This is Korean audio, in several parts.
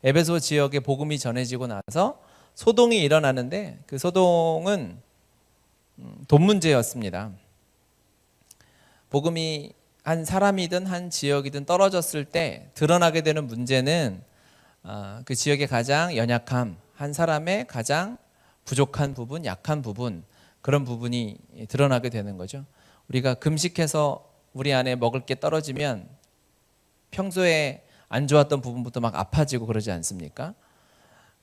에베소 지역에 복음이 전해지고 나서 소동이 일어나는데 그 소동은 돈 문제였습니다. 복음이 한 사람이든 한 지역이든 떨어졌을 때 드러나게 되는 문제는 그 지역의 가장 연약함, 한 사람의 가장 부족한 부분, 약한 부분, 그런 부분이 드러나게 되는 거죠. 우리가 금식해서 우리 안에 먹을 게 떨어지면 평소에 안 좋았던 부분부터 막 아파지고 그러지 않습니까?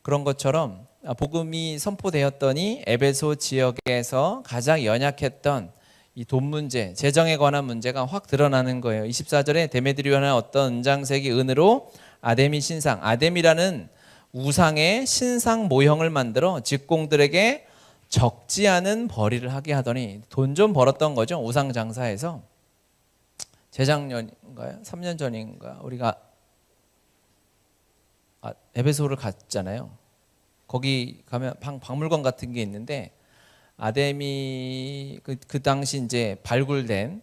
그런 것처럼 복음이 선포되었더니 에베소 지역에서 가장 연약했던 이 돈 문제, 재정에 관한 문제가 확 드러나는 거예요. 24절에 데메드리오는 어떤 은장색의 은으로 아데미 신상, 아데미라는 우상의 신상 모형을 만들어 직공들에게 적지 않은 벌이를 하게 하더니 돈 좀 벌었던 거죠. 우상 장사에서. 재작년인가요? 3년 전인가 우리가 에베소를 갔잖아요. 거기 가면 박물관 같은 게 있는데 아데미 그 당시 이제 발굴된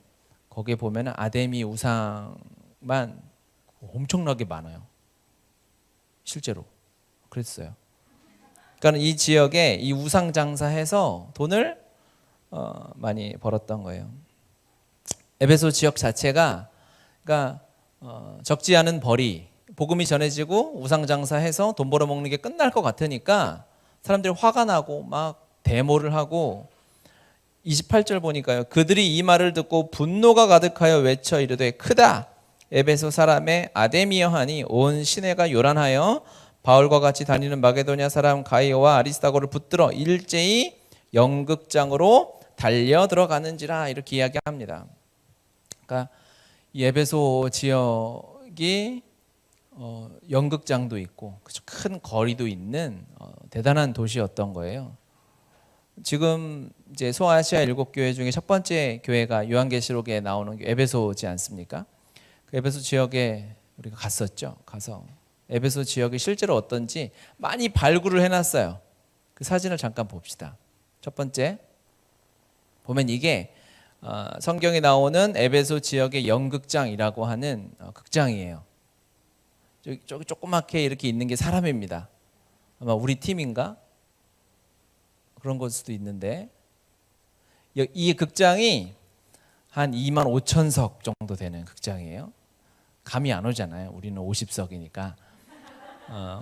거기에 보면은 아데미 우상만 엄청나게 많아요. 실제로 그랬어요. 그러니까 이 지역에 이 우상 장사해서 돈을 많이 벌었던 거예요. 에베소 지역 자체가 그러니까 적지 않은 벌이 복음이 전해지고 우상 장사해서 돈 벌어먹는 게 끝날 것 같으니까 사람들이 화가 나고 막 데모를 하고 28절 보니까요. 그들이 이 말을 듣고 분노가 가득하여 외쳐 이르되 크다. 에베소 사람의 아데미여 하니 온 시내가 요란하여 바울과 같이 다니는 마게도냐 사람 가이오와 아리스다고를 붙들어 일제히 연극장으로 달려 들어가는지라 이렇게 이야기합니다. 그러니까 이 에베소 지역이 연극장도 있고 큰 거리도 있는 대단한 도시였던 거예요. 지금 이제 소아시아 7교회 중에 첫 번째 교회가 요한계시록에 나오는 에베소지 않습니까? 그 에베소 지역에 우리가 갔었죠. 가서 에베소 지역이 실제로 어떤지 많이 발굴을 해놨어요. 그 사진을 잠깐 봅시다. 첫 번째 보면 이게 성경에 나오는 에베소 지역의 연극장이라고 하는 극장이에요. 저기 조그맣게 이렇게 있는 게 사람입니다. 아마 우리 팀인가? 그런 걸 수도 있는데 이 극장이 한 25,000석 정도 되는 극장이에요. 감이 안 오잖아요. 우리는 50석이니까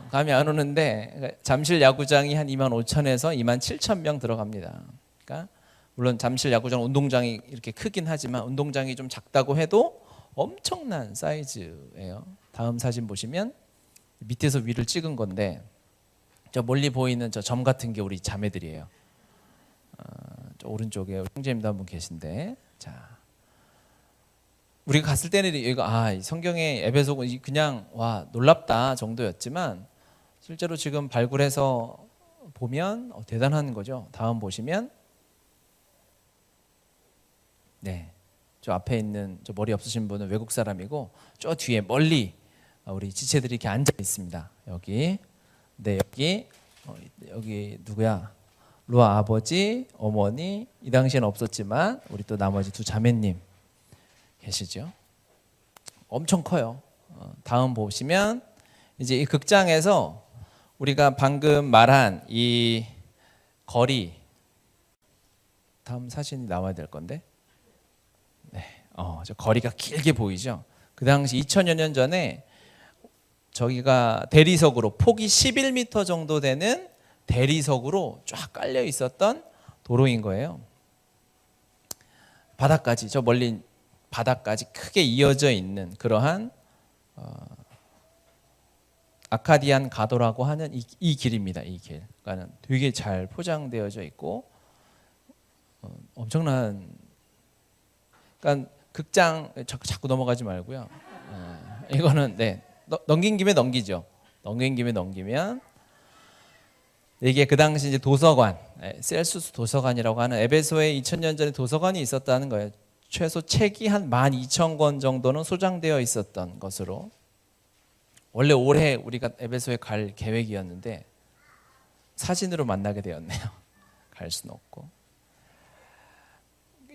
감이 안 오는데 잠실 야구장이 한 25,000에서 27,000명 들어갑니다. 그러니까 물론 잠실 야구장 운동장이 이렇게 크긴 하지만 운동장이 좀 작다고 해도 엄청난 사이즈예요. 다음 사진 보시면 밑에서 위를 찍은 건데 저 멀리 보이는 저 점 같은 게 우리 자매들이에요. 저 오른쪽에 형제님도 한 분 계신데, 자 우리가 갔을 때는 이거 성경의 에베소는 그냥 와 놀랍다 정도였지만 실제로 지금 발굴해서 보면 대단한 거죠. 다음 보시면 네, 저 앞에 있는 저 머리 없으신 분은 외국 사람이고 저 뒤에 멀리 우리 지체들이 이렇게 앉아 있습니다. 여기 네 여기 누구야? 루아 아버지, 어머니 이 당시에는 없었지만 우리 또 나머지 두 자매님 계시죠? 엄청 커요. 다음 보시면 이제 이 극장에서 우리가 방금 말한 이 거리 다음 사진이 나와야 될 건데 네, 저 거리가 길게 보이죠? 그 당시 2000여 년 전에 저기가 대리석으로 폭이 11m 정도 되는 대리석으로 쫙 깔려 있었던 도로인 거예요. 바닥까지 저 멀리 바닥까지 크게 이어져 있는 그러한 아카디안 가도라고 하는 이 길입니다. 이 길. 그러니까 되게 잘 포장되어져 있고 엄청난. 그러니까 극장 자꾸 넘어가지 말고요. 이거는 네 넘긴 김에 넘기죠. 넘긴 김에 넘기면 이게 그 당시 이제 도서관, 셀수스 도서관이라고 하는 에베소에 2000년 전에 도서관이 있었다는 거예요. 최소 책이 한 12,000권 정도는 소장되어 있었던 것으로. 원래 올해 우리가 에베소에 갈 계획이었는데 사진으로 만나게 되었네요. 갈 수는 없고.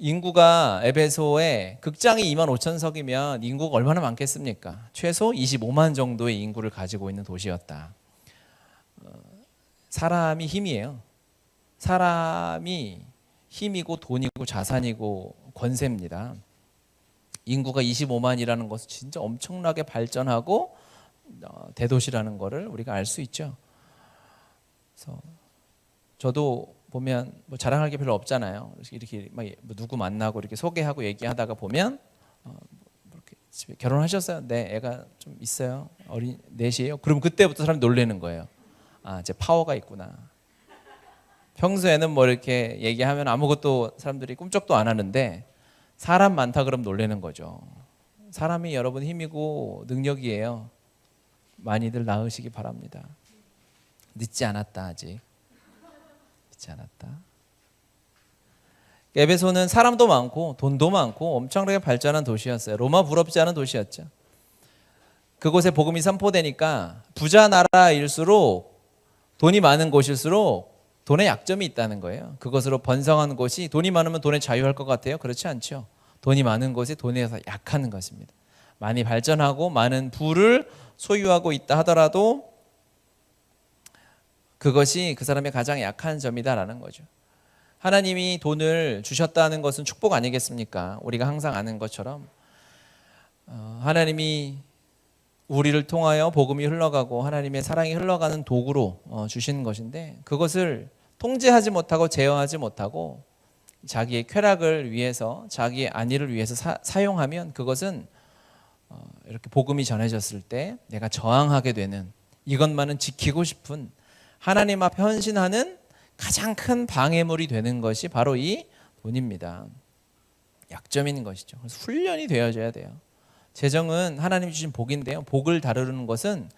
인구가 에베소에 극장이 2만 5천석이면 인구가 얼마나 많겠습니까? 최소 25만 정도의 인구를 가지고 있는 도시였다. 사람이 힘이에요. 사람이 힘이고 돈이고 자산이고 권세입니다. 인구가 25만이라는 것은 진짜 엄청나게 발전하고 대도시라는 것을 우리가 알 수 있죠. 그래서 저도 보면 뭐 자랑할 게 별로 없잖아요. 이렇게 막 누구 만나고 이렇게 소개하고 얘기하다가 보면 이렇게 집에 결혼하셨어요? 네, 애가 좀 있어요. 어린 넷이에요. 그럼 그때부터 사람이 놀라는 거예요. 아, 제 파워가 있구나. 평소에는 뭐 이렇게 얘기하면 아무것도 사람들이 꿈쩍도 안 하는데 사람 많다 그러면 놀라는 거죠. 사람이 여러분 힘이고 능력이에요. 많이들 낳으시기 바랍니다. 늦지 않았다 아직. 늦지 않았다. 에베소는 사람도 많고 돈도 많고 엄청나게 발전한 도시였어요. 로마 부럽지 않은 도시였죠. 그곳에 복음이 선포되니까 부자 나라일수록 돈이 많은 곳일수록 돈의 약점이 있다는 거예요. 그것으로 번성한 곳이 돈이 많으면 돈에 자유할 것 같아요? 그렇지 않죠. 돈이 많은 곳이 돈에서 약한 것입니다. 많이 발전하고 많은 부를 소유하고 있다 하더라도 그것이 그 사람의 가장 약한 점이다라는 거죠. 하나님이 돈을 주셨다는 것은 축복 아니겠습니까? 우리가 항상 아는 것처럼 하나님이 우리를 통하여 복음이 흘러가고 하나님의 사랑이 흘러가는 도구로 주신 것인데 그것을 통제하지 못하고 제어하지 못하고 자기의 쾌락을 위해서 자기의 안위를 위해서 사용하면 그것은 이렇게 복음이 전해졌을 때 내가 저항하게 되는 이것만은 지키고 싶은 하나님 앞에 헌신하는 가장 큰 방해물이 되는 것이 바로 이 돈입니다. 약점인 것이죠. 그래서 훈련이 되어져야 돼요. 재정은 하나님이 주신 복인데요. 복을 다루는 것은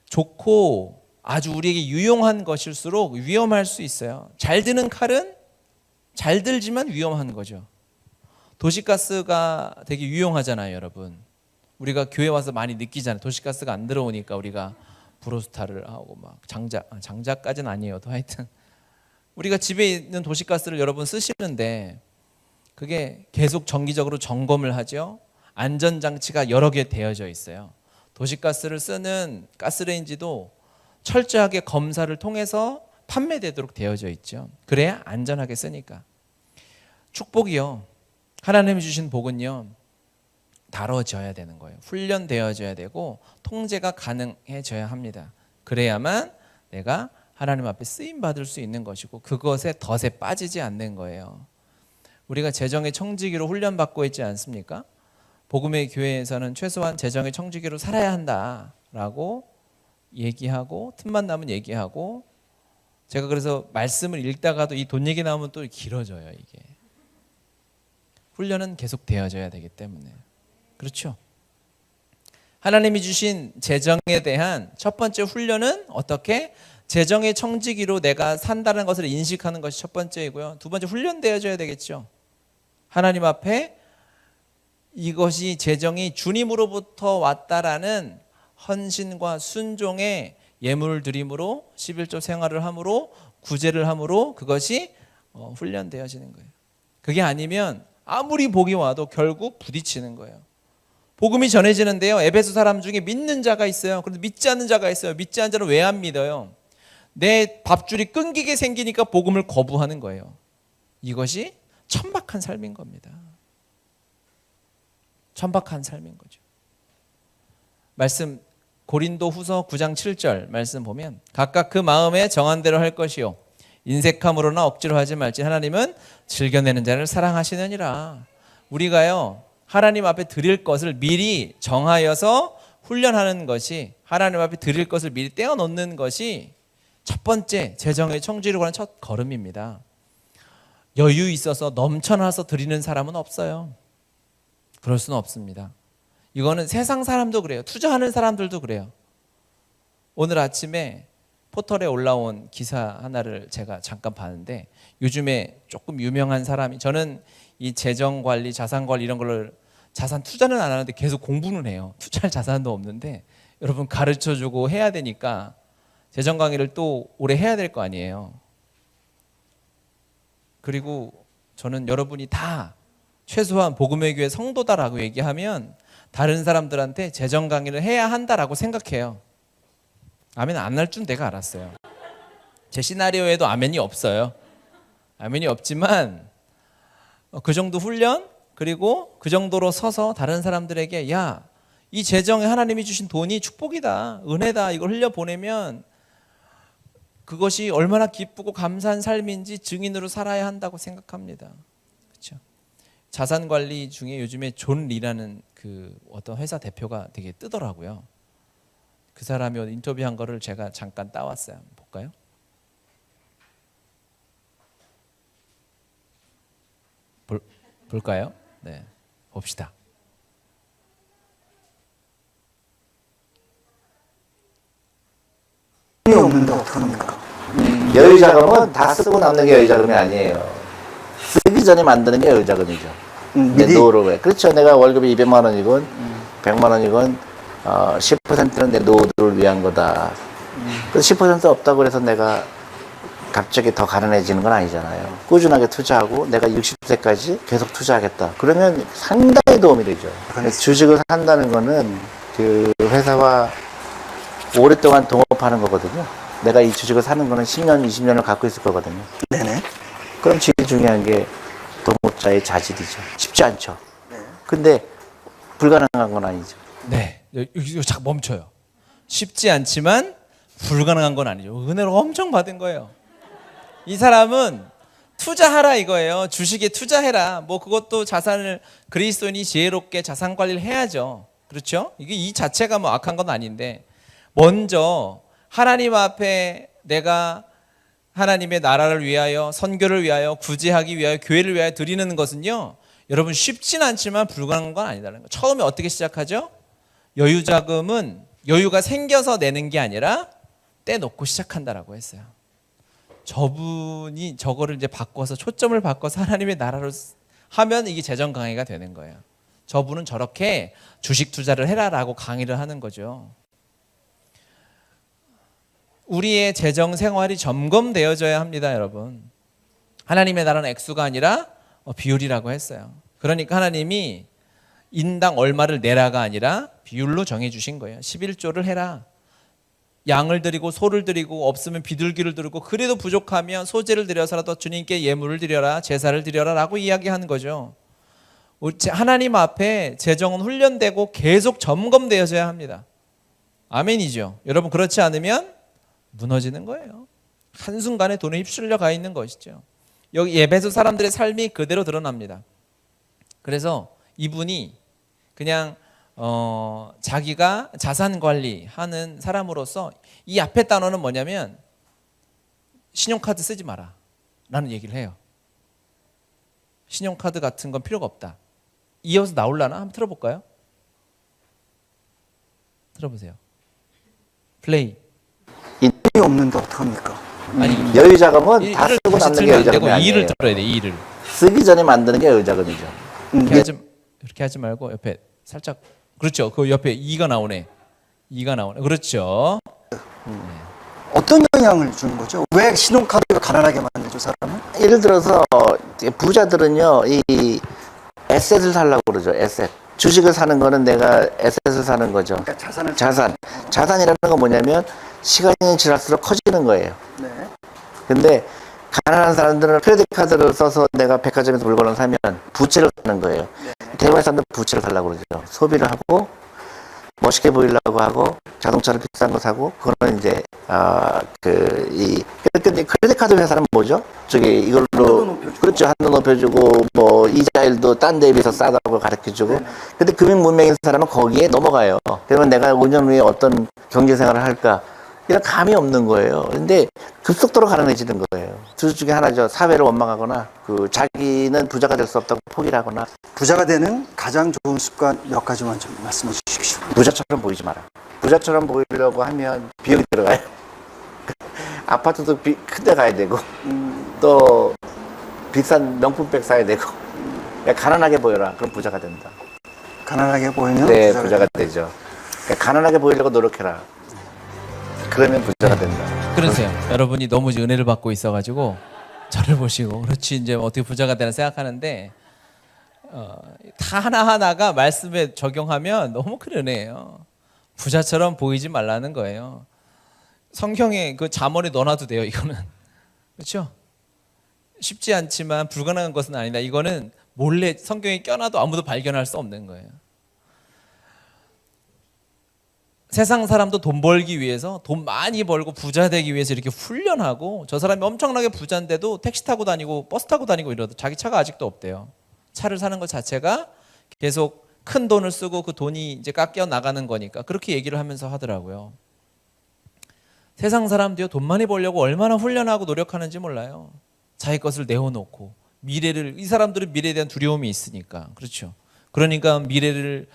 좋고 아주 우리에게 유용한 것일수록 위험할 수 있어요. 잘 드는 칼은 잘 들지만 위험한 거죠. 도시가스가 되게 유용하잖아요, 여러분. 우리가 교회 와서 많이 느끼잖아요. 도시가스가 안 들어오니까 우리가 브로스타를 하고 막 장작까지는 아니에요. 또 하여튼 우리가 집에 있는 도시가스를 여러분 쓰시는데 그게 계속 정기적으로 점검을 하죠. 안전장치가 여러 개 되어져 있어요. 도시가스를 쓰는 가스레인지도 철저하게 검사를 통해서 판매되도록 되어져 있죠. 그래야 안전하게 쓰니까. 축복이요. 하나님이 주신 복은요. 다뤄져야 되는 거예요. 훈련되어져야 되고 통제가 가능해져야 합니다. 그래야만 내가 하나님 앞에 쓰임 받을 수 있는 것이고 그것에 덫에 빠지지 않는 거예요. 우리가 재정의 청지기로 훈련받고 있지 않습니까? 복음의 교회에서는 최소한 재정의 청지기로 살아야 한다라고 얘기하고 틈만 나면 얘기하고 제가 그래서 말씀을 읽다가도 이 돈 얘기 나오면 또 길어져요. 이게 훈련은 계속 되어져야 되기 때문에 그렇죠. 하나님이 주신 재정에 대한 첫 번째 훈련은 어떻게 재정의 청지기로 내가 산다는 것을 인식하는 것이 첫 번째이고요. 두 번째 훈련되어져야 되겠죠. 하나님 앞에 이것이 재정이 주님으로부터 왔다라는 헌신과 순종의 예물 드림으로 11조 생활을 함으로 구제를 함으로 그것이 훈련되어지는 거예요. 그게 아니면 아무리 복이 와도 결국 부딪히는 거예요. 복음이 전해지는데요. 에베소 사람 중에 믿는 자가 있어요. 그런데 믿지 않는 자가 있어요. 믿지 않는 자는 왜 안 믿어요? 내 밥줄이 끊기게 생기니까 복음을 거부하는 거예요. 이것이 천박한 삶인 겁니다. 천박한 삶인 거죠. 말씀 고린도 후서 9장 7절 말씀 보면 각각 그 마음에 정한 대로 할 것이요 인색함으로나 억지로 하지 말지 하나님은 즐겨내는 자를 사랑하시느니라. 우리가요 하나님 앞에 드릴 것을 미리 정하여서 훈련하는 것이 하나님 앞에 드릴 것을 미리 떼어놓는 것이 첫 번째 재정의 청지를 하는 첫 걸음입니다. 여유 있어서 넘쳐나서 드리는 사람은 없어요. 그럴 수는 없습니다. 이거는 세상 사람도 그래요. 투자하는 사람들도 그래요. 오늘 아침에 포털에 올라온 기사 하나를 제가 잠깐 봤는데 요즘에 조금 유명한 사람이 저는 이 재정관리, 자산관리 이런 걸 자산 투자는 안 하는데 계속 공부는 해요. 투자할 자산도 없는데 여러분 가르쳐주고 해야 되니까 재정 강의를 또 오래 해야 될 거 아니에요. 그리고 저는 여러분이 다 최소한 복음의 교회 성도다라고 얘기하면 다른 사람들한테 재정 강의를 해야 한다라고 생각해요. 아멘 안 할 줄 내가 알았어요. 제 시나리오에도 아멘이 없어요. 아멘이 없지만 그 정도 훈련 그리고 그 정도로 서서 다른 사람들에게 야, 이 재정에 하나님이 주신 돈이 축복이다, 은혜다, 이걸 흘려보내면 그것이 얼마나 기쁘고 감사한 삶인지 증인으로 살아야 한다고 생각합니다. 그렇죠? 자산 관리 중에 요즘에 존 리라는 그 어떤 회사 대표가 되게 뜨더라고요. 그 사람이 인터뷰한 거를 제가 잠깐 따왔어요. 한번 볼까요? 볼까요? 네, 봅시다. 없는데 어떡합니까? 여유 자금은 다 쓰고 남는 게 여유 자금이 아니에요. 쓰기 전에 만드는 게 여유 자금이죠. 내 미리? 노후를. 그렇죠. 내가 월급이 200만 원이건 100만 원이건 10%는 내 노후를 위한 거다. 그래서 10% 없다고 해서 내가 갑자기 더 가난해지는 건 아니잖아요. 꾸준하게 투자하고 내가 60세까지 계속 투자하겠다. 그러면 상당히 도움이 되죠. 주식을 산다는 거는 그 회사와 오랫동안 동업하는 거거든요. 내가 이 주식을 사는 거는 10년, 20년을 갖고 있을 거거든요. 네네. 그럼 제일 중요한 게 동업자의 자질이죠. 쉽지 않죠. 근데 불가능한 건 아니죠. 네, 여기 잠깐 멈춰요. 쉽지 않지만 불가능한 건 아니죠. 은혜를 엄청 받은 거예요. 이 사람은 투자하라 이거예요. 주식에 투자해라. 뭐 그것도 자산을 그리스도인이 지혜롭게 자산 관리를 해야죠. 그렇죠? 이게 이 자체가 뭐 악한 건 아닌데 먼저 하나님 앞에 내가 하나님의 나라를 위하여 선교를 위하여 구제하기 위하여 교회를 위하여 드리는 것은요, 여러분 쉽진 않지만 불가능한 건 아니다는 거. 처음에 어떻게 시작하죠? 여유 자금은 여유가 생겨서 내는 게 아니라 떼놓고 시작한다라고 했어요. 저분이 저거를 이제 바꿔서 초점을 바꿔서 하나님의 나라로 하면 이게 재정 강의가 되는 거예요. 저분은 저렇게 주식 투자를 해라라고 강의를 하는 거죠. 우리의 재정 생활이 점검되어져야 합니다, 여러분. 하나님의 나라는 액수가 아니라 비율이라고 했어요. 그러니까 하나님이 인당 얼마를 내라가 아니라 비율로 정해 주신 거예요. 11조를 해라. 양을 드리고 소를 드리고 없으면 비둘기를 드리고 그래도 부족하면 소재를 드려서라도 주님께 예물을 드려라, 제사를 드려라 라고 이야기하는 거죠. 하나님 앞에 재정은 훈련되고 계속 점검되어져야 합니다. 아멘이죠. 여러분 그렇지 않으면 무너지는 거예요. 한순간에 돈에 휩쓸려 가 있는 것이죠. 여기 에베소 사람들의 삶이 그대로 드러납니다. 그래서 이분이 그냥 자기가 자산 관리하는 사람으로서 이 앞에 단어는 뭐냐면 신용카드 쓰지 마라 라는 얘기를 해요. 신용카드 같은 건 필요가 없다. 이어서 나올라나? 한번 틀어볼까요? 틀어보세요. 플레이. 없는데 어떡합니까? 아니 여유 자금은 다 이를 쓰고 다시 남는 게 틀면 여유 안 되고 자금이 아니에요. 이를 들어야 돼. 이를 쓰기 전에 만드는 게 여유 자금이죠. 이렇게 하지 말고 옆에 살짝 그렇죠. 그 옆에 이가 나오네. 이가 나오네. 그렇죠. 어떤 영향을 주는 거죠? 왜 신용카드가 가난하게 만들죠, 사람을? 예를 들어서 부자들은요, 이 에셋을 살라고 그러죠. 에셋. 주식을 사는 거는 내가 에셋을 사는 거죠. 그러니까 자산이라는 건 뭐냐면 시간이 지날수록 커지는 거예요. 네. 근데 가난한 사람들은 크레딧 카드를 써서 내가 백화점에서 물건을 사면 부채를 사는 거예요. 대부분의 사람들은 부채를 살라고 그러죠. 소비를 하고 멋있게 보이려고 하고 자동차를 비싼 거 사고 그거는 이제 근데 크레딧 카드 회사는 뭐죠? 저기 이걸로 그렇죠. 한도 높여주고 뭐 이자율도 딴 데에 비해서 싸다고 가르쳐주고. 근데 금융 문맹인 사람은 거기에 넘어가요. 그러면 내가 5년 후에 어떤 경제 생활을 할까? 이런 감이 없는 거예요. 근데 급속도로 가난해지는 거예요. 둘 중에 하나죠. 사회를 원망하거나 자기는 부자가 될 수 없다고 포기를 하거나. 부자가 되는 가장 좋은 습관 몇 가지만 좀 말씀해 주십시오. 부자처럼 보이지 마라. 부자처럼 보이려고 하면 비용이 들어가요. 아파트도 큰 데 가야 되고 또 비싼 명품백 사야 되고. 그러니까 가난하게 보여라. 그럼 부자가 된다. 가난하게 보이면 네, 부자가 되죠. 그러니까 가난하게 보이려고 노력해라. 그러면 부자가 된다. 그러세요. 여러분이 너무 은혜를 받고 있어가지고 저를 보시고 그렇지 이제 어떻게 부자가 되나 생각하는데 다 하나하나가 말씀에 적용하면 너무 큰 은혜예요. 부자처럼 보이지 말라는 거예요. 성경에 그 잠언에 넣어놔도 돼요. 이거는 그렇죠? 쉽지 않지만 불가능한 것은 아니다. 이거는 몰래 성경에 껴놔도 아무도 발견할 수 없는 거예요. 세상 사람도 돈 벌기 위해서, 돈 많이 벌고 부자 되기 위해서 이렇게 훈련하고, 저 사람이 엄청나게 부자인데도 택시 타고 다니고 버스 타고 다니고 이러도 자기 차가 아직도 없대요. 차를 사는 것 자체가 계속 큰 돈을 쓰고 그 돈이 이제 깎여 나가는 거니까 그렇게 얘기를 하면서 하더라고요. 세상 사람도요, 돈 많이 벌려고 얼마나 훈련하고 노력하는지 몰라요. 자기 것을 내어놓고 미래를, 이 사람들은 미래에 대한 두려움이 있으니까, 그렇죠. 그러니까 미래를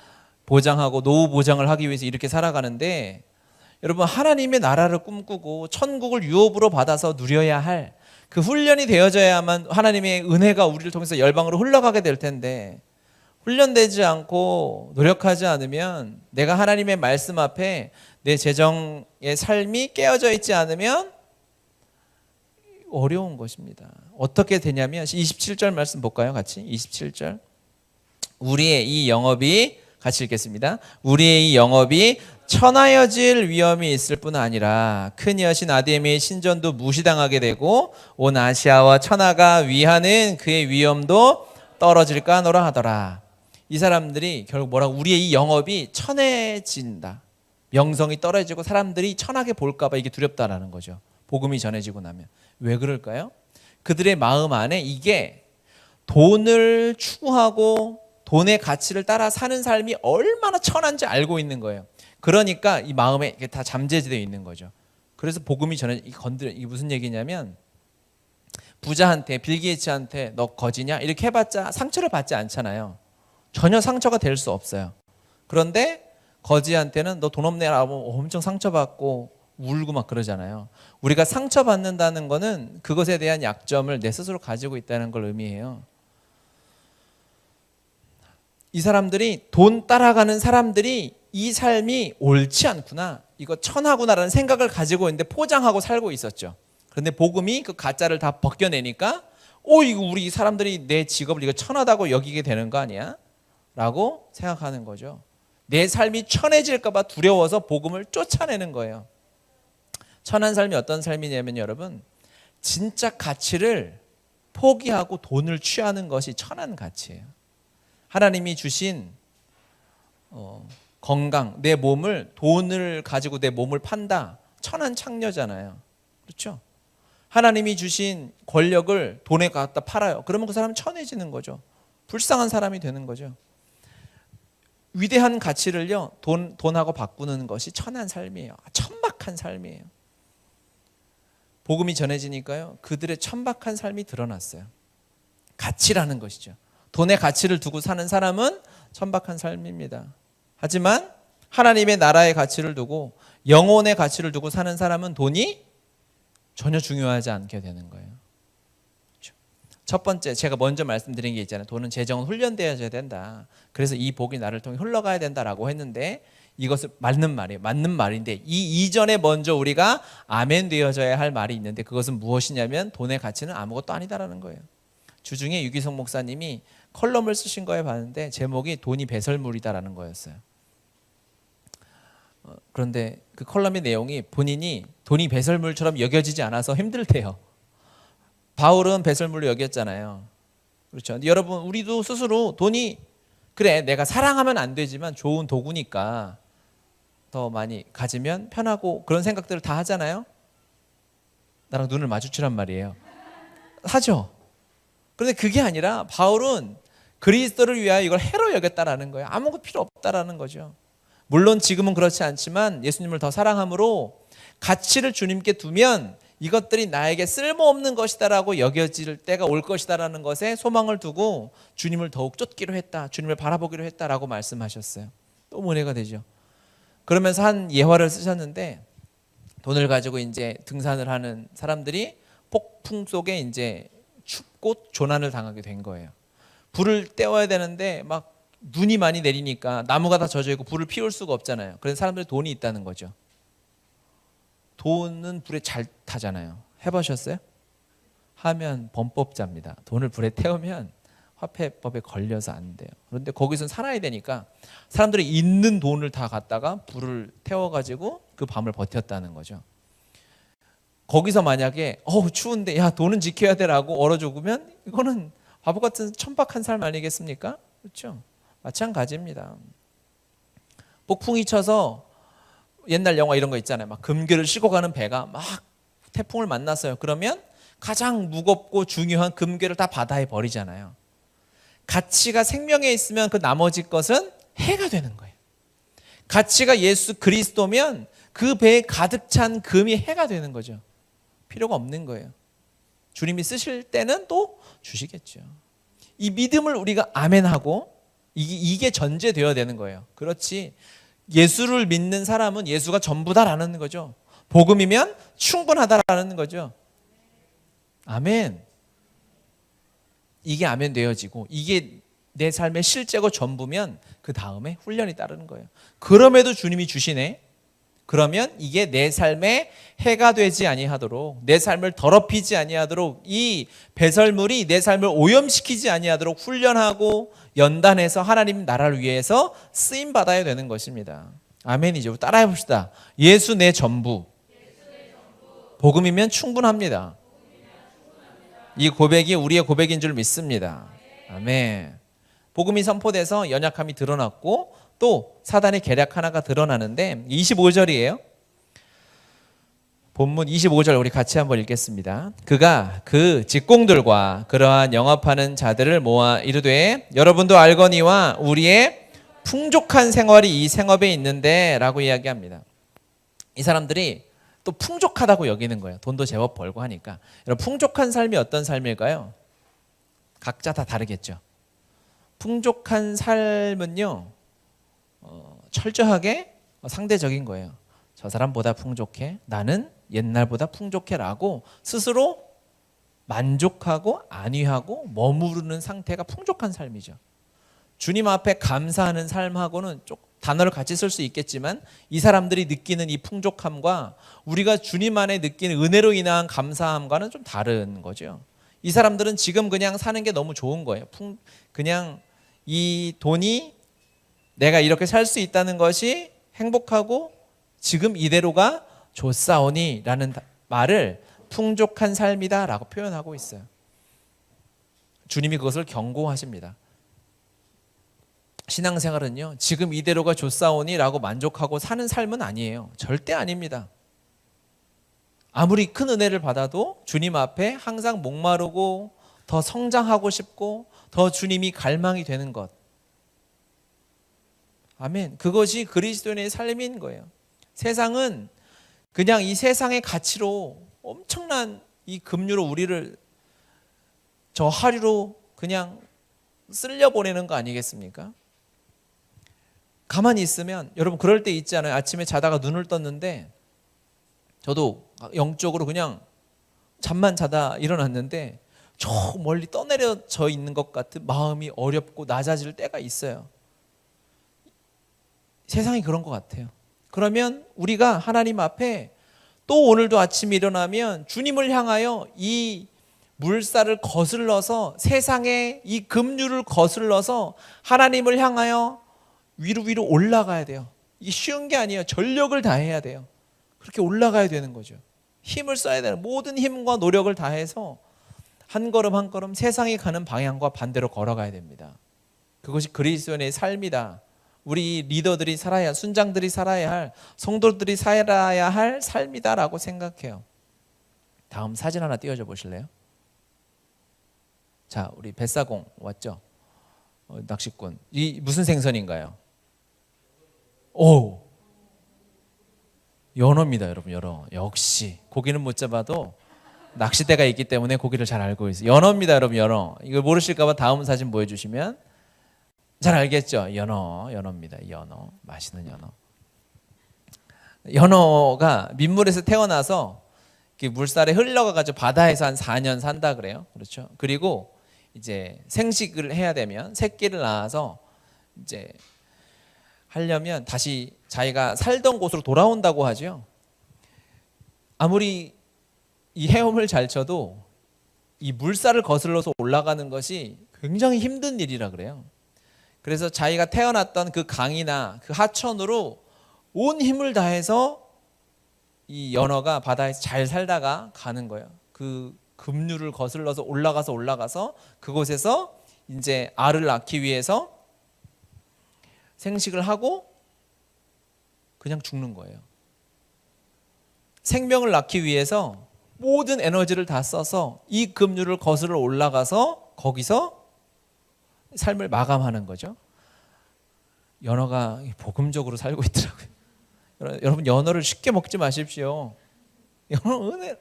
보장하고 노후 보장을 하기 위해서 이렇게 살아가는데, 여러분 하나님의 나라를 꿈꾸고 천국을 유업으로 받아서 누려야 할 그 훈련이 되어져야만 하나님의 은혜가 우리를 통해서 열방으로 흘러가게 될 텐데, 훈련되지 않고 노력하지 않으면, 내가 하나님의 말씀 앞에 내 재정의 삶이 깨어져 있지 않으면 어려운 것입니다. 어떻게 되냐면 27절 말씀 볼까요? 같이 27절. 우리의 이 영업이, 같이 읽겠습니다. 우리의 이 영업이 천하여질 위험이 있을 뿐 아니라 큰 여신 아데미의 신전도 무시당하게 되고 온 아시아와 천하가 위하는 그의 위엄도 떨어질까 하노라 하더라. 이 사람들이 결국 뭐라고, 우리의 이 영업이 천해진다. 명성이 떨어지고 사람들이 천하게 볼까 봐 이게 두렵다라는 거죠. 복음이 전해지고 나면. 왜 그럴까요? 그들의 마음 안에 이게 돈을 추구하고 돈의 가치를 따라 사는 삶이 얼마나 천한지 알고 있는 거예요. 그러니까 이 마음에 이게 다 잠재되어 있는 거죠. 그래서 복음이 이게 무슨 얘기냐면, 부자한테, 빌 게이츠한테 너 거지냐 이렇게 해봤자 상처를 받지 않잖아요. 전혀 상처가 될 수 없어요. 그런데 거지한테는 너 돈 없네라고 엄청 상처받고 울고 막 그러잖아요. 우리가 상처받는다는 거는 그것에 대한 약점을 내 스스로 가지고 있다는 걸 의미해요. 이 사람들이, 돈 따라가는 사람들이 이 삶이 옳지 않구나, 이거 천하구나라는 생각을 가지고 있는데 포장하고 살고 있었죠. 그런데 복음이 그 가짜를 다 벗겨내니까, 이거 우리 사람들이 내 직업을 이거 천하다고 여기게 되는 거 아니야? 라고 생각하는 거죠. 내 삶이 천해질까 봐 두려워서 복음을 쫓아내는 거예요. 천한 삶이 어떤 삶이냐면 여러분, 진짜 가치를 포기하고 돈을 취하는 것이 천한 가치예요. 하나님이 주신 건강, 내 몸을, 돈을 가지고 내 몸을 판다, 천한 창녀잖아요. 그렇죠? 하나님이 주신 권력을 돈에 갖다 팔아요. 그러면 그 사람은 천해지는 거죠. 불쌍한 사람이 되는 거죠. 위대한 가치를요, 돈하고 바꾸는 것이 천한 삶이에요. 천박한 삶이에요. 복음이 전해지니까요, 그들의 천박한 삶이 드러났어요. 가치라는 것이죠. 돈의 가치를 두고 사는 사람은 천박한 삶입니다. 하지만 하나님의 나라의 가치를 두고, 영혼의 가치를 두고 사는 사람은 돈이 전혀 중요하지 않게 되는 거예요. 그렇죠? 첫 번째, 제가 먼저 말씀드린 게 있잖아요. 돈은 재정은 훈련되어져야 된다. 그래서 이 복이 나를 통해 흘러가야 된다라고 했는데, 이것은 맞는 말이에요. 맞는 말인데, 이 이전에 먼저 우리가 아멘 되어져야 할 말이 있는데, 그것은 무엇이냐면 돈의 가치는 아무것도 아니다라는 거예요. 주중에 유기성 목사님이 컬럼을 쓰신 거에 봤는데 제목이 돈이 배설물이다라는 거였어요. 그런데 그 컬럼의 내용이 본인이 돈이 배설물처럼 여겨지지 않아서 힘들대요. 바울은 배설물로 여겼잖아요. 그렇죠. 근데 여러분, 우리도 스스로 돈이, 그래 내가 사랑하면 안 되지만 좋은 도구니까 더 많이 가지면 편하고, 그런 생각들을 다 하잖아요. 나랑 눈을 마주치란 말이에요. 하죠. 그런데 그게 아니라 바울은 그리스도를 위하여 이걸 해로 여겼다라는 거예요. 아무것도 필요 없다라는 거죠. 물론 지금은 그렇지 않지만 예수님을 더 사랑함으로 가치를 주님께 두면 이것들이 나에게 쓸모없는 것이다라고 여겨질 때가 올 것이다라는 것에 소망을 두고 주님을 더욱 쫓기로 했다, 주님을 바라보기로 했다라고 말씀하셨어요. 너무 은혜가 되죠. 그러면서 한 예화를 쓰셨는데, 돈을 가지고 이제 등산을 하는 사람들이 폭풍 속에 이제 춥고 조난을 당하게 된 거예요. 불을 떼워야 되는데 막 눈이 많이 내리니까 나무가 다 젖어 있고 불을 피울 수가 없잖아요. 그래서 사람들이 돈이 있다는 거죠. 돈은 불에 잘 타잖아요. 해보셨어요? 하면 범법자입니다. 돈을 불에 태우면 화폐법에 걸려서 안 돼요. 그런데 거기서 살아야 되니까 사람들이 있는 돈을 다 갖다가 불을 태워가지고 그 밤을 버텼다는 거죠. 거기서 만약에 추운데 야 돈은 지켜야 돼라고 얼어 죽으면 이거는 바보 같은 천박한 삶 아니겠습니까? 그렇죠? 마찬가지입니다. 폭풍이 쳐서 옛날 영화 이런 거 있잖아요. 막 금괴를 싣고 가는 배가 막 태풍을 만났어요. 그러면 가장 무겁고 중요한 금괴를 다 바다에 버리잖아요. 가치가 생명에 있으면 그 나머지 것은 해가 되는 거예요. 가치가 예수 그리스도면 그 배에 가득 찬 금이 해가 되는 거죠. 필요가 없는 거예요. 주님이 쓰실 때는 또 주시겠죠. 이 믿음을 우리가 아멘하고 이게 전제되어야 되는 거예요. 그렇지 예수를 믿는 사람은 예수가 전부다라는 거죠. 복음이면 충분하다라는 거죠. 아멘. 이게 아멘 되어지고 이게 내 삶의 실제고 전부면 그 다음에 훈련이 따르는 거예요. 그럼에도 주님이 주시네. 그러면 이게 내 삶에 해가 되지 아니하도록, 내 삶을 더럽히지 아니하도록, 이 배설물이 내 삶을 오염시키지 아니하도록 훈련하고 연단해서 하나님 나라를 위해서 쓰임 받아야 되는 것입니다. 아멘이죠. 따라해 봅시다. 예수 내 전부. 복음이면 충분합니다. 이 고백이 우리의 고백인 줄 믿습니다. 아멘. 복음이 선포돼서 연약함이 드러났고 또 사단의 계략 하나가 드러나는데 25절이에요. 본문 25절 우리 같이 한번 읽겠습니다. 그가 그 직공들과 그러한 영업하는 자들을 모아 이르되 여러분도 알거니와 우리의 풍족한 생활이 이 생업에 있는데 라고 이야기합니다. 이 사람들이 또 풍족하다고 여기는 거예요. 돈도 제법 벌고 하니까. 여러분 풍족한 삶이 어떤 삶일까요? 각자 다 다르겠죠. 풍족한 삶은요 철저하게 상대적인 거예요. 저 사람보다 풍족해, 나는 옛날보다 풍족해라고 스스로 만족하고 안위하고 머무르는 상태가 풍족한 삶이죠. 주님 앞에 감사하는 삶하고는 단어를 같이 쓸 수 있겠지만 이 사람들이 느끼는 이 풍족함과 우리가 주님 안에 느끼는 은혜로 인한 감사함과는 좀 다른 거죠. 이 사람들은 지금 그냥 사는 게 너무 좋은 거예요. 그냥 이 돈이 내가 이렇게 살 수 있다는 것이 행복하고 지금 이대로가 좋사오니 라는 말을 풍족한 삶이다 라고 표현하고 있어요. 주님이 그것을 경고하십니다. 신앙생활은요 지금 이대로가 좋사오니 라고 만족하고 사는 삶은 아니에요. 절대 아닙니다. 아무리 큰 은혜를 받아도 주님 앞에 항상 목마르고 더 성장하고 싶고 더 주님이 갈망이 되는 것. 아멘. 그것이 그리스도인의 삶인 거예요. 세상은 그냥 이 세상의 가치로 엄청난 이 급류로 우리를 저 하류로 그냥 쓸려보내는 거 아니겠습니까? 가만히 있으면 여러분 그럴 때 있지 않아요? 아침에 자다가 눈을 떴는데 저도 영적으로 그냥 잠만 자다 일어났는데 저 멀리 떠내려져 있는 것 같은 마음이 어렵고 낮아질 때가 있어요. 세상이 그런 것 같아요. 그러면 우리가 하나님 앞에 또 오늘도 아침에 일어나면 주님을 향하여 이 물살을 거슬러서 세상의 이 급류를 거슬러서 하나님을 향하여 위로 올라가야 돼요. 이게 쉬운 게 아니에요. 전력을 다해야 돼요. 그렇게 올라가야 되는 거죠. 힘을 써야 되는 모든 힘과 노력을 다해서 한 걸음 한 걸음 세상이 가는 방향과 반대로 걸어가야 됩니다. 그것이 그리스도인의 삶이다. 우리 리더들이 살아야, 순장들이 살아야 할, 성도들이 살아야 할 삶이다라고 생각해요. 다음 사진 하나 띄워줘 보실래요? 자, 우리 뱃사공 왔죠? 낚시꾼. 이 무슨 생선인가요? 오, 연어입니다, 여러분. 연어. 역시 고기는 못 잡아도 낚싯대가 있기 때문에 고기를 잘 알고 있어요. 연어입니다, 여러분. 연어. 이걸 모르실까봐 다음 사진 보여주시면 잘 알겠죠? 연어입니다. 연어. 맛있는 연어. 연어가 민물에서 태어나서 물살에 흘러가가지고 바다에서 한 4년 산다 그래요. 그렇죠? 그리고 이제 생식을 해야 되면 새끼를 낳아서 이제 하려면 다시 자기가 살던 곳으로 돌아온다고 하죠. 아무리 이 헤엄을 잘 쳐도 이 물살을 거슬러서 올라가는 것이 굉장히 힘든 일이라 그래요. 그래서 자기가 태어났던 그 강이나 그 하천으로 온 힘을 다해서 이 연어가 바다에서 잘 살다가 가는 거예요. 그 급류를 거슬러서 올라가서 그곳에서 이제 알을 낳기 위해서 생식을 하고 그냥 죽는 거예요. 생명을 낳기 위해서 모든 에너지를 다 써서 이 급류를 거슬러 올라가서 거기서 삶을 마감하는 거죠. 연어가 복음적으로 살고 있더라고요. 여러분 연어를 쉽게 먹지 마십시오. 연어 은혜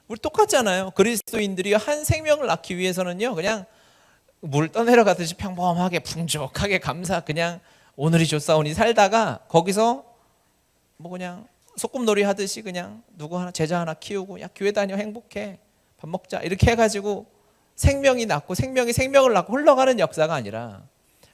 우리 똑같잖아요. 그리스도인들이 한 생명을 낳기 위해서는요, 그냥 물 떠내려가듯이 평범하게 풍족하게 그냥 오늘이 좋사오니 살다가 거기서 뭐 그냥 소꿉놀이 하듯이 그냥 누구 하나 제자 하나 키우고 야 교회 다녀 행복해 밥 먹자 이렇게 해가지고 생명이 낳고 생명이 생명을 낳고 흘러가는 역사가 아니라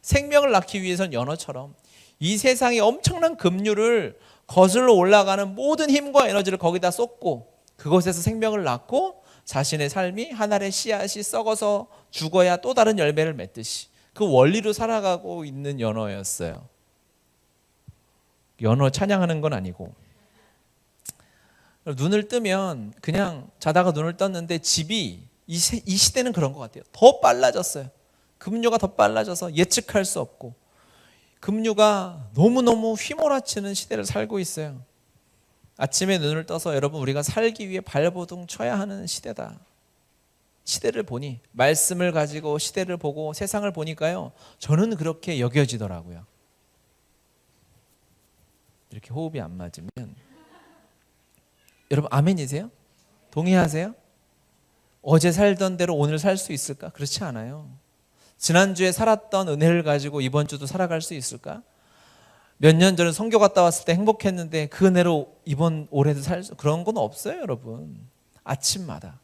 생명을 낳기 위해서는 연어처럼 이 세상의 엄청난 급류를 거슬러 올라가는 모든 힘과 에너지를 거기다 쏟고 그곳에서 생명을 낳고 자신의 삶이 한 알의 씨앗이 썩어서 죽어야 또 다른 열매를 맺듯이 그 원리로 살아가고 있는 연어였어요. 연어 찬양하는 건 아니고 눈을 뜨면 그냥 자다가 눈을 떴는데 집이 이 시대는 그런 것 같아요. 더 빨라졌어요. 급류가 더 빨라져서 예측할 수 없고 급류가 너무너무 휘몰아치는 시대를 살고 있어요. 아침에 눈을 떠서 여러분 우리가 살기 위해 발버둥 쳐야 하는 시대다. 시대를 보니 말씀을 가지고 시대를 보고 세상을 보니까요. 저는 그렇게 여겨지더라고요. 이렇게 호흡이 안 맞으면 여러분 아멘이세요? 동의하세요? 어제 살던 대로 오늘 살 수 있을까? 그렇지 않아요. 지난주에 살았던 은혜를 가지고 이번 주도 살아갈 수 있을까? 몇 년 전에 선교 갔다 왔을 때 행복했는데 그 은혜로 이번 올해도 그런 건 없어요, 여러분. 아침마다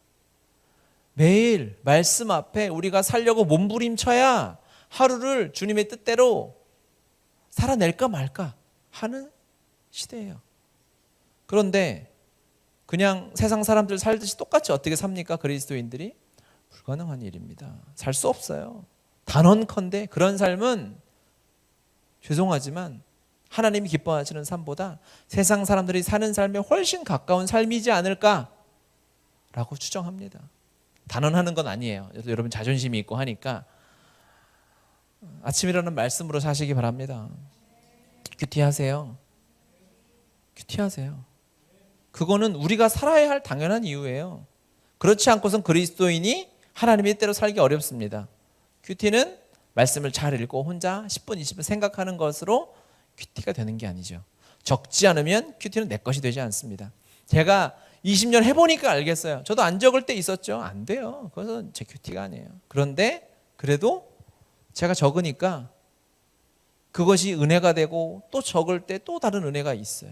매일 말씀 앞에 우리가 살려고 몸부림쳐야 하루를 주님의 뜻대로 살아낼까 말까 하는 시대예요. 그런데 그냥 세상 사람들 살듯이 똑같이 어떻게 삽니까? 그리스도인들이? 불가능한 일입니다. 살 수 없어요. 단언컨대 그런 삶은 죄송하지만 하나님이 기뻐하시는 삶보다 세상 사람들이 사는 삶에 훨씬 가까운 삶이지 않을까라고 추정합니다. 단언하는 건 아니에요. 여러분 자존심이 있고 하니까 아침 일어나는 말씀으로 사시기 바랍니다. 큐티하세요. 큐티하세요. 그거는 우리가 살아야 할 당연한 이유예요. 그렇지 않고선 그리스도인이 하나님의 뜻대로 살기 어렵습니다. 큐티는 말씀을 잘 읽고 혼자 10분, 20분 생각하는 것으로 큐티가 되는 게 아니죠. 적지 않으면 큐티는 내 것이 되지 않습니다. 제가 20년 해보니까 알겠어요. 저도 안 적을 때 있었죠. 안 돼요. 그래서 제 큐티가 아니에요. 그런데 그래도 제가 적으니까 그것이 은혜가 되고 또 적을 때 또 다른 은혜가 있어요.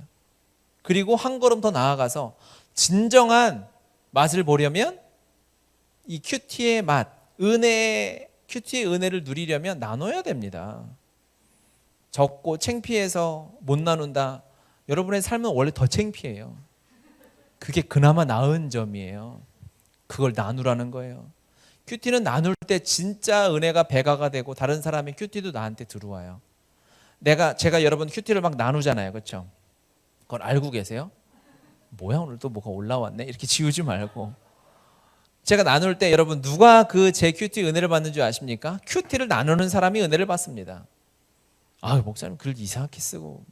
그리고 한 걸음 더 나아가서 진정한 맛을 보려면 이 큐티의 맛, 큐티의 은혜를 누리려면 나눠야 됩니다. 적고 창피해서 못 나눈다. 여러분의 삶은 원래 더 창피해요. 그게 그나마 나은 점이에요. 그걸 나누라는 거예요. 큐티는 나눌 때 진짜 은혜가 배가가 되고 다른 사람의 큐티도 나한테 들어와요. 제가 여러분 큐티를 막 나누잖아요. 그렇죠? 그걸 알고 계세요? 뭐야 오늘 또 뭐가 올라왔네? 이렇게 지우지 말고 제가 나눌 때 여러분 누가 그 제 큐티 은혜를 받는 줄 아십니까? 큐티를 나누는 사람이 은혜를 받습니다. 아 목사님 글 이상하게 쓰고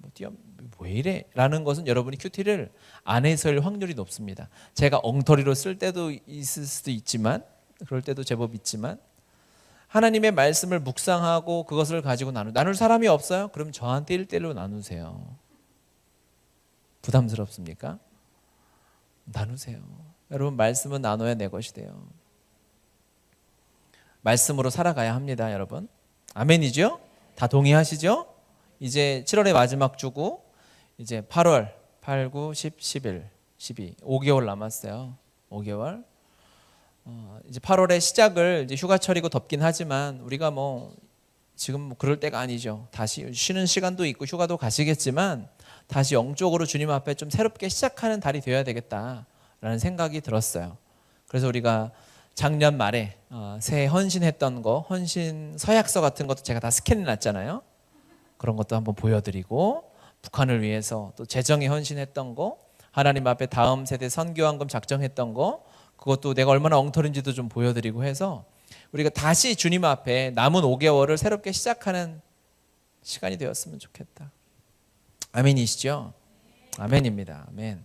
왜 이래? 라는 것은 여러분이 큐티를 안 해서일 확률이 높습니다. 제가 엉터리로 쓸 때도 있을 수도 있지만 그럴 때도 제법 있지만 하나님의 말씀을 묵상하고 그것을 가지고 나눌 사람이 없어요? 그럼 저한테 1대1로 나누세요. 부담스럽습니까? 나누세요. 여러분 말씀은 나눠야 내 것이 돼요. 말씀으로 살아가야 합니다, 여러분. 아멘이죠? 다 동의하시죠? 이제 7월의 마지막 주고 이제 8월, 8, 9, 10, 11, 12 5개월 남았어요. 5개월. 이제 8월의 시작을 이제 휴가철이고 덥긴 하지만 우리가 지금 그럴 때가 아니죠. 다시 쉬는 시간도 있고 휴가도 가시겠지만 다시 영적으로 주님 앞에 좀 새롭게 시작하는 달이 되어야 되겠다라는 생각이 들었어요. 그래서 우리가 작년 말에 새해 헌신했던 거, 헌신 서약서 같은 것도 제가 다 스캔해 놨잖아요. 그런 것도 한번 보여드리고, 북한을 위해서 또 재정에 헌신했던 거, 하나님 앞에 다음 세대 선교환금 작정했던 거, 그것도 내가 얼마나 엉터리인지도 좀 보여드리고 해서 우리가 다시 주님 앞에 남은 5개월을 새롭게 시작하는 시간이 되었으면 좋겠다. 아멘이시죠? 아멘입니다. 아멘.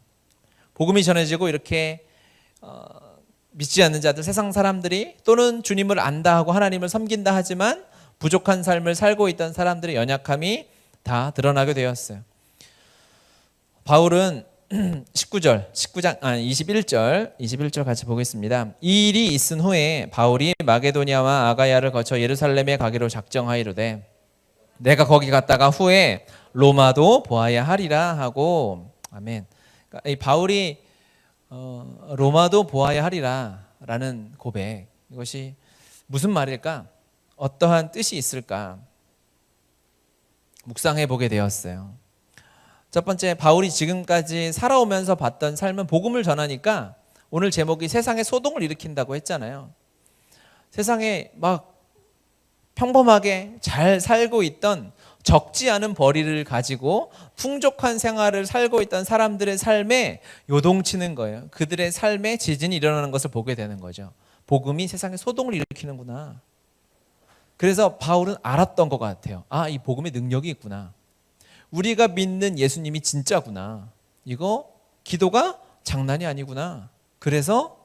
복음이 전해지고 이렇게 믿지 않는 자들, 세상 사람들이 또는 주님을 안다 하고 하나님을 섬긴다 하지만 부족한 삶을 살고 있던 사람들의 연약함이 다 드러나게 되었어요. 바울은 21절 같이 보겠습니다. 이 일이 있은 후에 바울이 마게도니아와 아가야를 거쳐 예루살렘에 가기로 작정하이로되 내가 거기 갔다가 후에 로마도 보아야 하리라 하고. 아멘. 그러니까 이 바울이 로마도 보아야 하리라 라는 고백, 이것이 무슨 말일까? 어떠한 뜻이 있을까? 묵상해 보게 되었어요. 첫 번째, 바울이 지금까지 살아오면서 봤던 삶은 복음을 전하니까, 오늘 제목이 세상에 소동을 일으킨다고 했잖아요. 세상에 막 평범하게 잘 살고 있던, 적지 않은 벌이를 가지고 풍족한 생활을 살고 있던 사람들의 삶에 요동치는 거예요. 그들의 삶에 지진이 일어나는 것을 보게 되는 거죠. 복음이 세상에 소동을 일으키는구나. 그래서 바울은 알았던 것 같아요. 이 복음의 능력이 있구나. 우리가 믿는 예수님이 진짜구나. 이거 기도가 장난이 아니구나. 그래서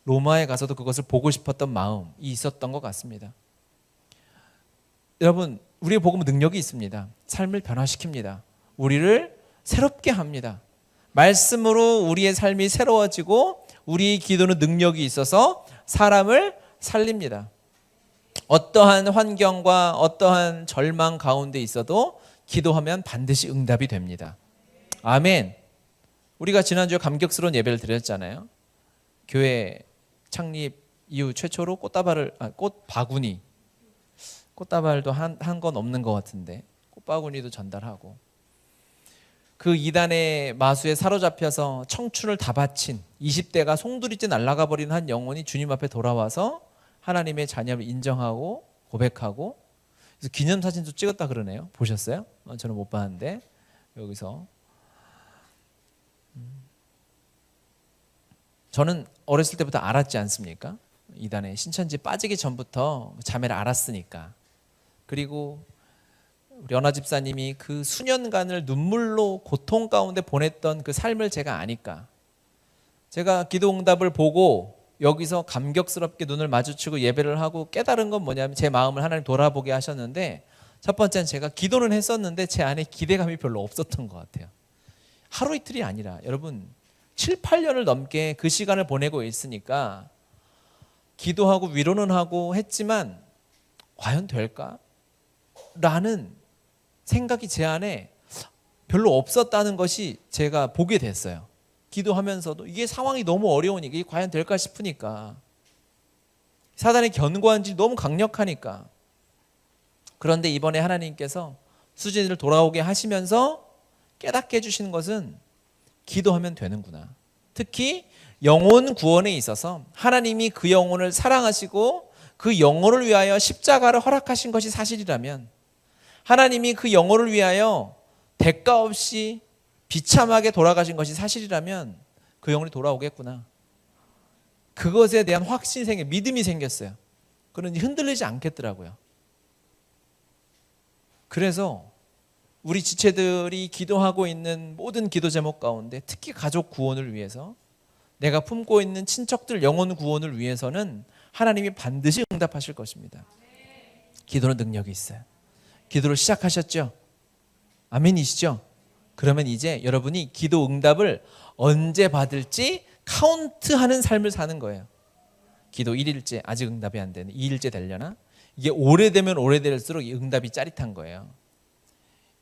로마에 가서도 그것을 보고 싶었던 마음이 있었던 것 같습니다. 여러분, 우리의 복음은 능력이 있습니다. 삶을 변화시킵니다. 우리를 새롭게 합니다. 말씀으로 우리의 삶이 새로워지고 우리의 기도는 능력이 있어서 사람을 살립니다. 어떠한 환경과 어떠한 절망 가운데 있어도 기도하면 반드시 응답이 됩니다. 아멘. 우리가 지난주에 감격스러운 예배를 드렸잖아요. 교회 창립 이후 최초로 꽃바구니, 꽃다발도 한 건 없는 것 같은데 꽃바구니도 전달하고, 그 이단의 마수에 사로잡혀서 청춘을 다 바친 20대가 송두리째 날아가 버린 한 영혼이 주님 앞에 돌아와서 하나님의 자녀를 인정하고 고백하고, 그래서 기념사진도 찍었다 그러네요. 보셨어요? 저는 못 봤는데 여기서 저는 어렸을 때부터 알았지 않습니까? 이단에 신천지 빠지기 전부터 자매를 알았으니까. 그리고 우리 연아 집사님이 그 수년간을 눈물로 고통 가운데 보냈던 그 삶을 제가 아니까, 제가 기도 응답을 보고 여기서 감격스럽게 눈을 마주치고 예배를 하고 깨달은 건 뭐냐면, 제 마음을 하나님 돌아보게 하셨는데, 첫 번째는 제가 기도는 했었는데 제 안에 기대감이 별로 없었던 것 같아요. 하루 이틀이 아니라 여러분 7, 8년을 넘게 그 시간을 보내고 있으니까 기도하고 위로는 하고 했지만 과연 될까? 라는 생각이 제 안에 별로 없었다는 것이 제가 보게 됐어요. 기도하면서도 이게 상황이 너무 어려우니까, 이게 과연 될까 싶으니까, 사단의 견고한지 너무 강력하니까. 그런데 이번에 하나님께서 수진이를 돌아오게 하시면서 깨닫게 해주시는 것은 기도하면 되는구나. 특히 영혼 구원에 있어서 하나님이 그 영혼을 사랑하시고 그 영혼을 위하여 십자가를 허락하신 것이 사실이라면, 하나님이 그 영혼을 위하여 대가 없이 비참하게 돌아가신 것이 사실이라면 그 영혼이 돌아오겠구나. 그것에 대한 확신이 믿음이 생겼어요. 그러니 흔들리지 않겠더라고요. 그래서 우리 지체들이 기도하고 있는 모든 기도 제목 가운데, 특히 가족 구원을 위해서, 내가 품고 있는 친척들 영혼 구원을 위해서는 하나님이 반드시 응답하실 것입니다. 기도는 능력이 있어요. 기도를 시작하셨죠? 아멘이시죠? 그러면 이제 여러분이 기도 응답을 언제 받을지 카운트하는 삶을 사는 거예요. 기도 1일째 아직 응답이 안 되는, 2일째 되려나? 이게 오래되면 오래될수록 이 응답이 짜릿한 거예요.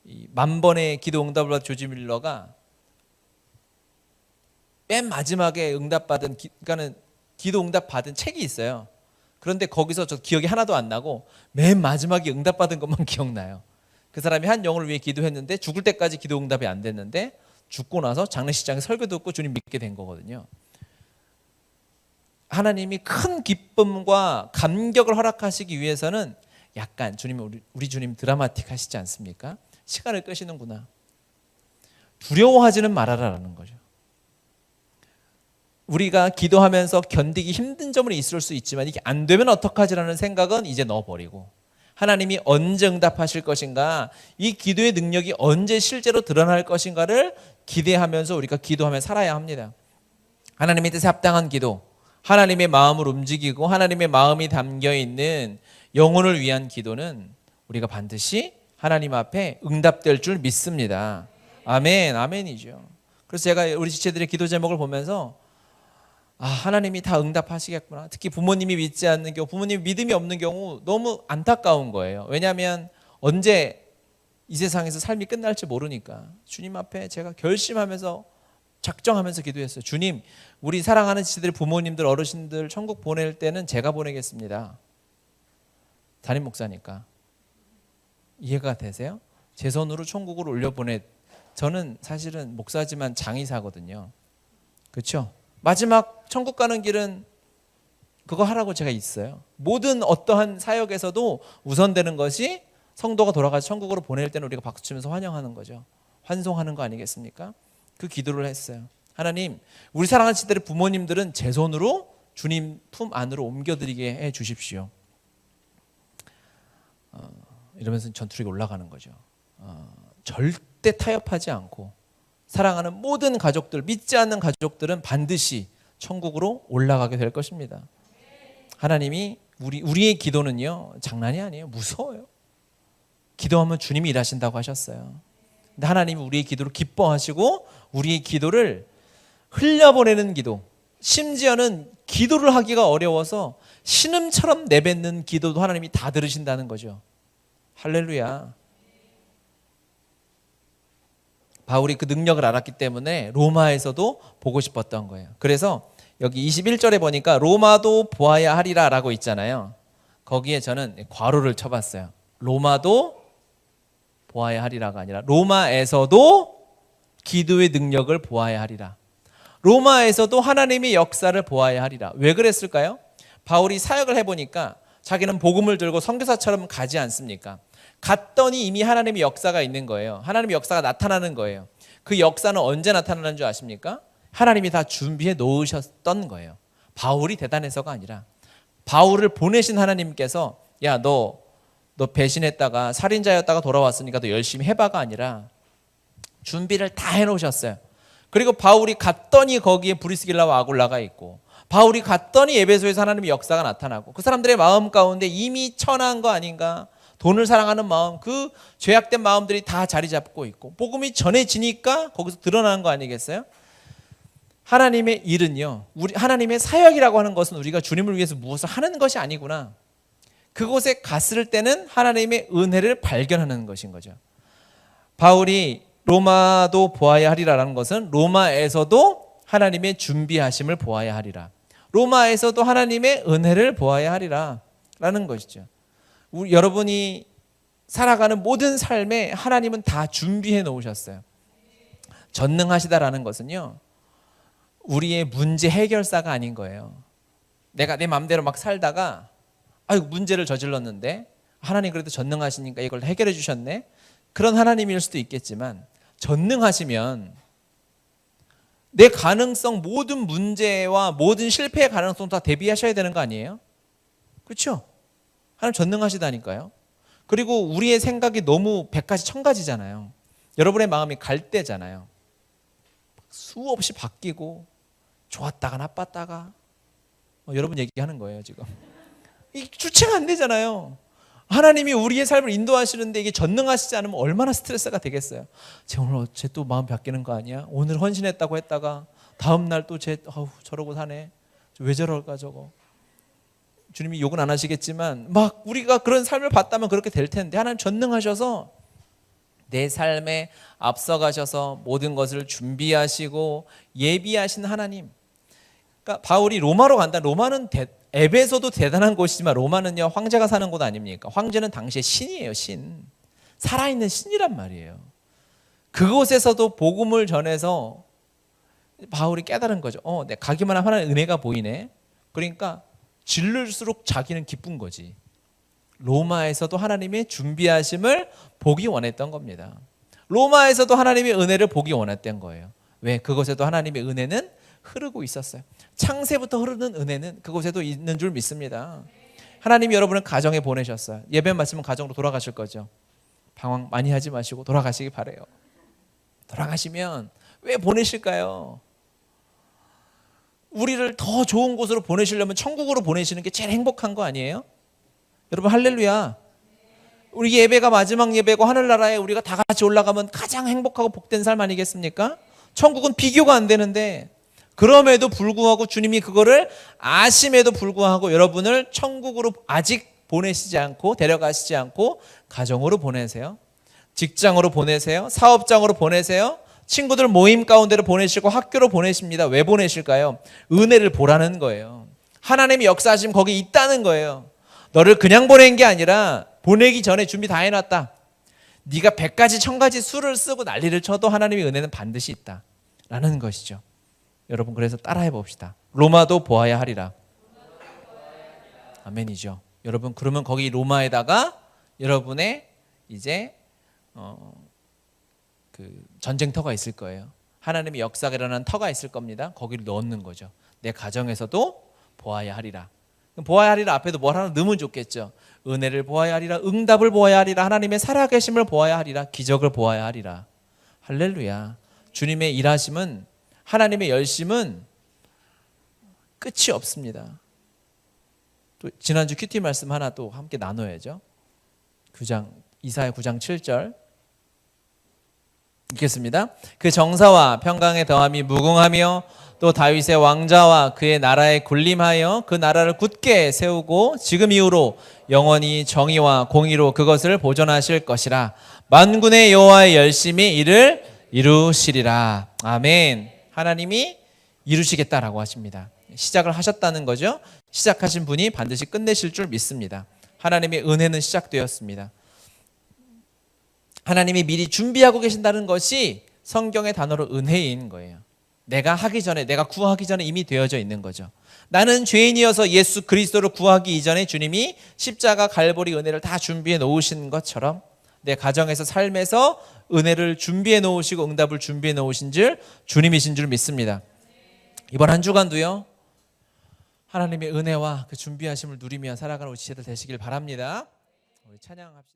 이 1000번의 기도 응답을 받은 조지 밀러가 맨 마지막에 응답받은 그러니까는 기도 응답 받은 책이 있어요. 그런데 거기서 저 기억이 하나도 안 나고 맨 마지막에 응답받은 것만 기억나요. 그 사람이 한 영혼을 위해 기도했는데 죽을 때까지 기도 응답이 안 됐는데 죽고 나서 장례식장에 설교 듣고 주님 믿게 된 거거든요. 하나님이 큰 기쁨과 감격을 허락하시기 위해서는 약간 주님, 우리 주님 드라마틱하시지 않습니까? 시간을 끄시는구나. 두려워하지는 말아라라는 거죠. 우리가 기도하면서 견디기 힘든 점은 있을 수 있지만 이게 안 되면 어떡하지라는 생각은 이제 넣어버리고, 하나님이 언제 응답하실 것인가, 이 기도의 능력이 언제 실제로 드러날 것인가를 기대하면서 우리가 기도하며 살아야 합니다. 하나님의 뜻에 합당한 기도, 하나님의 마음을 움직이고 하나님의 마음이 담겨있는 영혼을 위한 기도는 우리가 반드시 하나님 앞에 응답될 줄 믿습니다. 아멘, 아멘이죠. 그래서 제가 우리 지체들의 기도 제목을 보면서 하나님이 다 응답하시겠구나. 특히 부모님이 믿지 않는 경우, 부모님이 믿음이 없는 경우 너무 안타까운 거예요. 왜냐하면 언제 이 세상에서 삶이 끝날지 모르니까 주님 앞에 제가 결심하면서 작정하면서 기도했어요. 주님, 우리 사랑하는 지체들, 부모님들, 어르신들 천국 보낼 때는 제가 보내겠습니다. 담임 목사니까. 이해가 되세요? 제 손으로 천국으로 올려보내. 저는 사실은 목사지만 장의사거든요. 그렇죠? 마지막 천국 가는 길은 그거 하라고 제가 있어요. 모든 어떠한 사역에서도 우선되는 것이 성도가 돌아가서 천국으로 보낼 때는 우리가 박수치면서 환영하는 거죠. 환송하는 거 아니겠습니까? 그 기도를 했어요. 하나님, 우리 사랑하는 지체들의 부모님들은 제 손으로 주님 품 안으로 옮겨드리게 해 주십시오. 이러면서 전투력이 올라가는 거죠. 절대 타협하지 않고 사랑하는 모든 가족들, 믿지 않는 가족들은 반드시 천국으로 올라가게 될 것입니다. 하나님이 우리의 기도는요, 장난이 아니에요. 무서워요. 기도하면 주님이 일하신다고 하셨어요. 근데 하나님이 우리의 기도를 기뻐하시고 우리의 기도를 흘려보내는 기도, 심지어는 기도를 하기가 어려워서 신음처럼 내뱉는 기도도 하나님이 다 들으신다는 거죠. 할렐루야. 바울이 그 능력을 알았기 때문에 로마에서도 보고 싶었던 거예요. 그래서 여기 21절에 보니까 로마도 보아야 하리라 라고 있잖아요. 거기에 저는 괄호를 쳐봤어요. 로마도 보아야 하리라가 아니라 로마에서도 기도의 능력을 보아야 하리라. 로마에서도 하나님의 역사를 보아야 하리라. 왜 그랬을까요? 바울이 사역을 해보니까 자기는 복음을 들고 선교사처럼 가지 않습니까? 갔더니 이미 하나님의 역사가 있는 거예요. 하나님의 역사가 나타나는 거예요. 그 역사는 언제 나타나는 줄 아십니까? 하나님이 다 준비해 놓으셨던 거예요. 바울이 대단해서가 아니라 바울을 보내신 하나님께서 야, 너 배신했다가 살인자였다가 돌아왔으니까 너 열심히 해봐가 아니라 준비를 다 해놓으셨어요. 그리고 바울이 갔더니 거기에 브리스길라와 아굴라가 있고, 바울이 갔더니 에베소에서 하나님의 역사가 나타나고, 그 사람들의 마음 가운데 이미 천한 거 아닌가, 돈을 사랑하는 마음, 그 죄악된 마음들이 다 자리 잡고 있고 복음이 전해지니까 거기서 드러나는 거 아니겠어요? 하나님의 일은요, 하나님의 사역이라고 하는 것은 우리가 주님을 위해서 무엇을 하는 것이 아니구나, 그곳에 갔을 때는 하나님의 은혜를 발견하는 것인 거죠. 바울이 로마도 보아야 하리라라는 것은 로마에서도 하나님의 준비하심을 보아야 하리라, 로마에서도 하나님의 은혜를 보아야 하리라 라는 것이죠. 여러분이 살아가는 모든 삶에 하나님은 다 준비해 놓으셨어요. 전능하시다라는 것은요, 우리의 문제 해결사가 아닌 거예요. 내가 내 마음대로 막 살다가 문제를 저질렀는데 하나님 그래도 전능하시니까 이걸 해결해 주셨네, 그런 하나님일 수도 있겠지만, 전능하시면 내 가능성, 모든 문제와 모든 실패의 가능성 다 대비하셔야 되는 거 아니에요? 그렇죠? 하나님 전능하시다니까요. 그리고 우리의 생각이 너무 100가지 1000가지잖아요. 여러분의 마음이 갈대잖아요. 수없이 바뀌고 좋았다가 나빴다가 여러분 얘기하는 거예요 지금. 이 주체가 안 되잖아요. 하나님이 우리의 삶을 인도하시는데 이게 전능하시지 않으면 얼마나 스트레스가 되겠어요. 쟤 오늘 쟤 또 마음 바뀌는 거 아니야? 오늘 헌신했다고 했다가 다음 날 또 쟤 저러고 사네. 왜 저럴까 저거. 주님이 욕은 안 하시겠지만 막 우리가 그런 삶을 봤다면 그렇게 될 텐데, 하나님 전능하셔서 내 삶에 앞서가셔서 모든 것을 준비하시고 예비하신 하나님. 그러니까 바울이 로마로 간다. 로마는 에베소도 대단한 곳이지만 로마는요, 황제가 사는 곳 아닙니까? 황제는 당시에 신이에요. 신. 살아있는 신이란 말이에요. 그곳에서도 복음을 전해서 바울이 깨달은 거죠. 내가 가기만 하면 하나님의 은혜가 보이네. 그러니까 질를수록 자기는 기쁜 거지. 로마에서도 하나님의 준비하심을 보기 원했던 겁니다. 로마에서도 하나님의 은혜를 보기 원했던 거예요. 왜? 그곳에도 하나님의 은혜는 흐르고 있었어요. 창세부터 흐르는 은혜는 그곳에도 있는 줄 믿습니다. 하나님이 여러분을 가정에 보내셨어요. 예배 말씀은 가정으로 돌아가실 거죠. 방황 많이 하지 마시고 돌아가시기 바래요. 돌아가시면 왜 보내실까요? 우리를 더 좋은 곳으로 보내시려면 천국으로 보내시는 게 제일 행복한 거 아니에요? 여러분 할렐루야. 우리 예배가 마지막 예배고 하늘나라에 우리가 다 같이 올라가면 가장 행복하고 복된 삶 아니겠습니까? 천국은 비교가 안 되는데 그럼에도 불구하고 주님이 그거를 아심에도 불구하고 여러분을 천국으로 아직 보내시지 않고 데려가시지 않고 가정으로 보내세요. 직장으로 보내세요. 사업장으로 보내세요. 친구들 모임 가운데로 보내시고 학교로 보내십니다. 왜 보내실까요? 은혜를 보라는 거예요. 하나님의 역사하심 거기 있다는 거예요. 너를 그냥 보낸 게 아니라 보내기 전에 준비 다 해놨다. 네가 100가지 1000가지 수를 쓰고 난리를 쳐도 하나님의 은혜는 반드시 있다 라는 것이죠. 여러분 그래서 따라해 봅시다. 로마도 보아야 하리라. 아멘이죠. 여러분 그러면 거기 로마에다가 여러분의 이제 그 전쟁터가 있을 거예요. 하나님의 역사가 일어나는 터가 있을 겁니다. 거기를 넣는 거죠. 내 가정에서도 보아야 하리라. 보아야 하리라 앞에도 뭘 하나 넣으면 좋겠죠. 은혜를 보아야 하리라. 응답을 보아야 하리라. 하나님의 살아계심을 보아야 하리라. 기적을 보아야 하리라. 할렐루야. 주님의 일하심은 하나님의 열심은 끝이 없습니다. 또 지난주 큐티 말씀 하나 또 함께 나눠야죠. 이사야 9장 7절 읽겠습니다. 그 정사와 평강의 더함이 무궁하며 또 다윗의 왕자와 그의 나라에 군림하여 그 나라를 굳게 세우고 지금 이후로 영원히 정의와 공의로 그것을 보존하실 것이라. 만군의 여호와의 열심히 이를 이루시리라. 아멘. 하나님이 이루시겠다라고 하십니다. 시작을 하셨다는 거죠. 시작하신 분이 반드시 끝내실 줄 믿습니다. 하나님의 은혜는 시작되었습니다. 하나님이 미리 준비하고 계신다는 것이 성경의 단어로 은혜인 거예요. 내가 하기 전에, 내가 구하기 전에 이미 되어져 있는 거죠. 나는 죄인이어서 예수 그리스도를 구하기 이전에 주님이 십자가 갈보리 은혜를 다 준비해 놓으신 것처럼 내 가정에서 삶에서 은혜를 준비해 놓으시고 응답을 준비해 놓으신 줄 주님이신 줄 믿습니다. 이번 한 주간도요 하나님의 은혜와 그 준비하심을 누리며 살아가는 우리 지체들 되시길 바랍니다. 우리 찬양합시다.